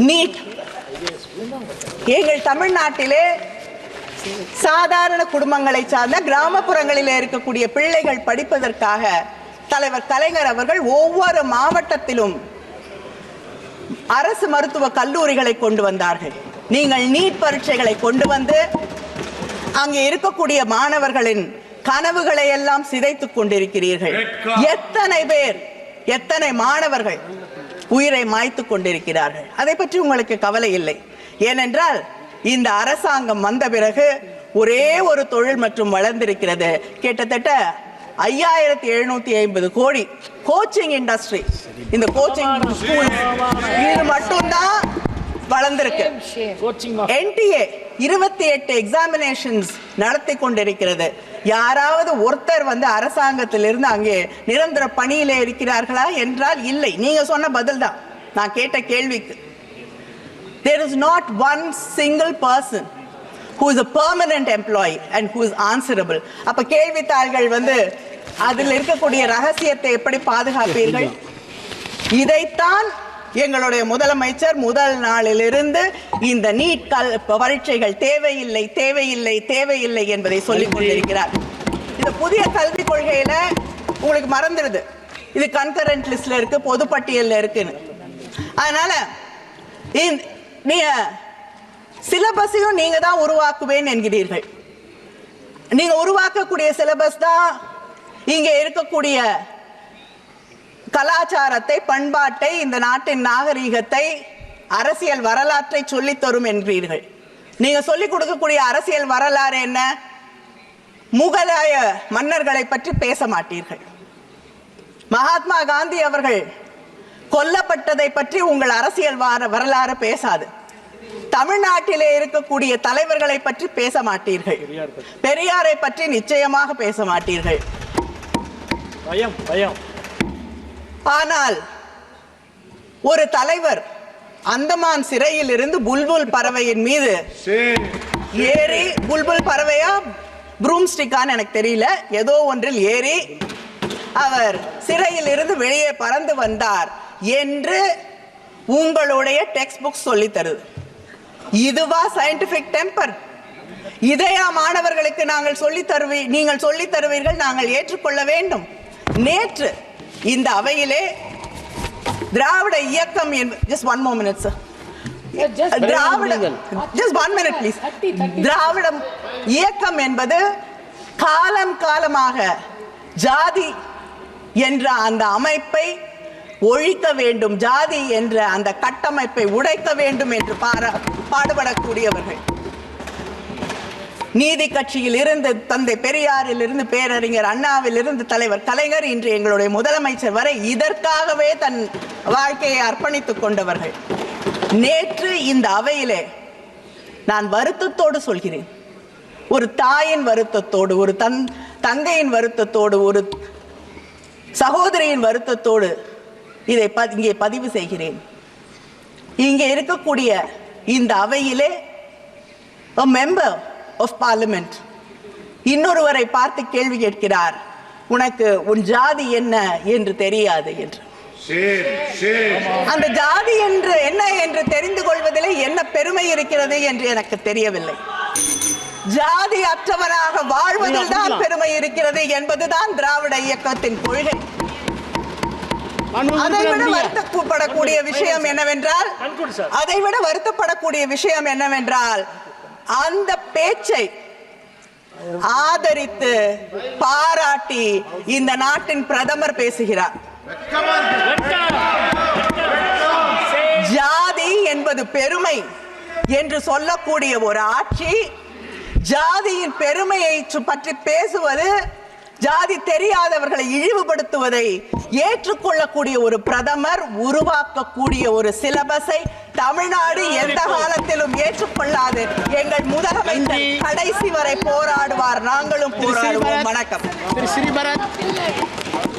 NEET எங்கள் தமிழ்நாட்டிலே சாதாரண குடும்பங்களை சார்ந்த கிராமப்புறங்களில் இருக்கக்கூடிய பிள்ளைகள் படிப்பதற்காக தலைவர் கலைஞர் அவர்கள் ஒவ்வொரு மாவட்டத்திலும் அரசு மருத்துவ கல்லூரிகளை கொண்டு வந்தார்கள். நீங்கள் நீட் பரீட்சைகளை கொண்டு வந்து அங்கே இருக்கக்கூடிய மாணவர்களின் கனவுகளை எல்லாம் சிதைத்துக் கொண்டிருக்கிறீர்கள். எத்தனை பேர், எத்தனை மாணவர்கள் உயிரை மாய்த்துக் கொண்டிருக்கிறார்கள். அதை பற்றி உங்களுக்கு கவலை இல்லை. ஏனென்றால் இந்த அரசாங்கம் வந்த பிறகு ஒரே ஒரு தொழில் மற்றும் வளர்ந்திருக்கிறது. கிட்டத்தட்ட 5750 கோடி கோச்சிங் இண்டஸ்ட்ரி, இந்த கோச்சிங் ஸ்கூல் இது மட்டும்தான் வளர்ந்திருக்கு. NTA 28 எக்ஸாமினேஷன்ஸ் நடத்தி கொண்டிருக்கிறது. யாராவது ஒருத்தர் வந்து அரசாங்கத்திலிருந்து அங்கே நிரந்தர பணியிலே இருக்கிறார்களா என்றால் இல்லை. நீங்க சொன்ன பதில் தான் நான் கேட்ட கேள்விக்கு. There is not one single person who is a permanent employee and who is answerable. அப்ப கேள்வித்தாள்கள் வந்து அதில் இருக்கக்கூடிய ரகசியத்தை எப்படி பாதுகாப்பீர்கள்? இதைத்தான் எங்களுடைய முதலமைச்சர் முதல் நாளிலிருந்து இந்த நீட் பரீட்சைகள் தேவையில்லை தேவையில்லை தேவையில்லை என்பதை சொல்லிக் கொண்டிருக்கிறார். இந்த புதிய கல்விக் கொள்கையில உங்களுக்கு மறந்துடுது, இது கன்கரண்ட் லிஸ்ட்ல இருக்கு, பொதுப்பட்டியல்ல இருக்குன்னு. அதனால நீங்க சிலபஸையும் நீங்க தான் உருவாக்குவேன் என்கிறீர்கள். நீங்க உருவாக்கக்கூடிய சிலபஸ் தான் இங்க இருக்கக்கூடிய கலாச்சாரத்தை, பண்பாட்டை, இந்த நாட்டின் நாகரீகத்தை, அரசியல் வரலாற்றை சொல்லித் தரும் என்கிறீர்கள். நீங்க சொல்லிக் கொடுக்கக்கூடிய அரசியல் வரலாறு என்ன? முகலாய மன்னர்களை பற்றி பேச மாட்டீர்கள். மகாத்மா காந்தி அவர்கள் கொல்லப்பட்டதை பற்றி உங்கள் அரசியல் வரலாறு பேசாது. தமிழ்நாட்டிலே இருக்கக்கூடிய தலைவர்களை பற்றி பேச மாட்டீர்கள். பெரியாரை பற்றி நிச்சயமாக பேச மாட்டீர்கள். ஆனால் ஒரு தலைவர் அந்தமான் சிறையில் இருந்து புல்புல் பறவையின் மீது ஏறி, புல்புல் பறவையா ப்ரூம்ஸ்டிக்கான்னு எனக்கு தெரியல, ஏதோ ஒன்றில் ஏறி அவர் சிறையில் இருந்து வெளியே பறந்து வந்தார் என்று உங்களுடைய டெக்ஸ்ட் புக் சொல்லி தருது. இதுவா சயின்டிபிக் டெம்பர்? இதையா மாணவர்களுக்கு நீங்கள் சொல்லி தருவீர்கள், நாங்கள் ஏற்றுக்கொள்ள வேண்டும்? நேற்று இந்த அவையிலே திராவிட இயக்கம் திராவிட இயக்கம் என்பது காலம் காலமாக ஜாதி என்ற அந்த அமைப்பை ஒழிக்க வேண்டும், ஜாதி என்ற அந்த கட்டமைப்பை உடைக்க வேண்டும் என்று பாடுபடக்கூடியவர்கள். நீதி கட்சியில் இருந்து தந்தை பெரியாரில் இருந்து பேரறிஞர் அண்ணாவில் இருந்து தலைவர் கலைஞர், இன்று எங்களுடைய முதலமைச்சர் வரை இதற்காகவே தன் வாழ்க்கையை அர்ப்பணித்துக் கொண்டவர்கள். நேற்று இந்த அவையிலே நான் வருத்தத்தோடு சொல்கிறேன், ஒரு தாயின் வருத்தத்தோடு, ஒரு தங்கையின் வருத்தத்தோடு, ஒரு சகோதரியின் வருத்தத்தோடு இதை இங்கே பதிவு செய்கிறேன். இங்கே இருக்கக்கூடிய இந்த அவையிலே a member of parliament இன்னொருவரை பார்த்து கேள்வி கேட்கிறார், உனக்கு உன் ஜாதி என்ன என்று தெரியாது என்று. அந்த ஜாதி என்று என்ன என்று தெரிந்து கொள்வதிலே என்ன பெருமை இருக்கிறது என்று எனக்கு தெரியவில்லை. ஜாதி அற்றவராக வாழ்வதில் தான் பெருமை இருக்கிறது என்பதுதான் திராவிட இயக்கத்தின் கொள்கை. அதைவிட வருத்தப்படக்கூடிய விஷயம் என்னவென்றால் அந்த பேச்சை ஆதரித்து பாராட்டி இந்த நாட்டின் பிரதமர் பேசுகிறார். ஜாதி என்பது பெருமை என்று சொல்லக்கூடிய ஒரு ஆட்சி ஜாதியின் பெருமையை பற்றி பேசுவது, ஜாதி தெரியாதவர்களை இழிவுபடுத்துவதை ஏற்றுக்கொள்ளக்கூடிய ஒரு பிரதமர் உருவாக்கக்கூடிய ஒரு சிலபஸை தமிழ்நாடு எந்த காலத்திலும் ஏற்றுக்கொள்ளாது. எங்கள் முதலமைச்சர் கடைசி வரை போராடுவார், நாங்களும் போராடுவோம். வணக்கம்.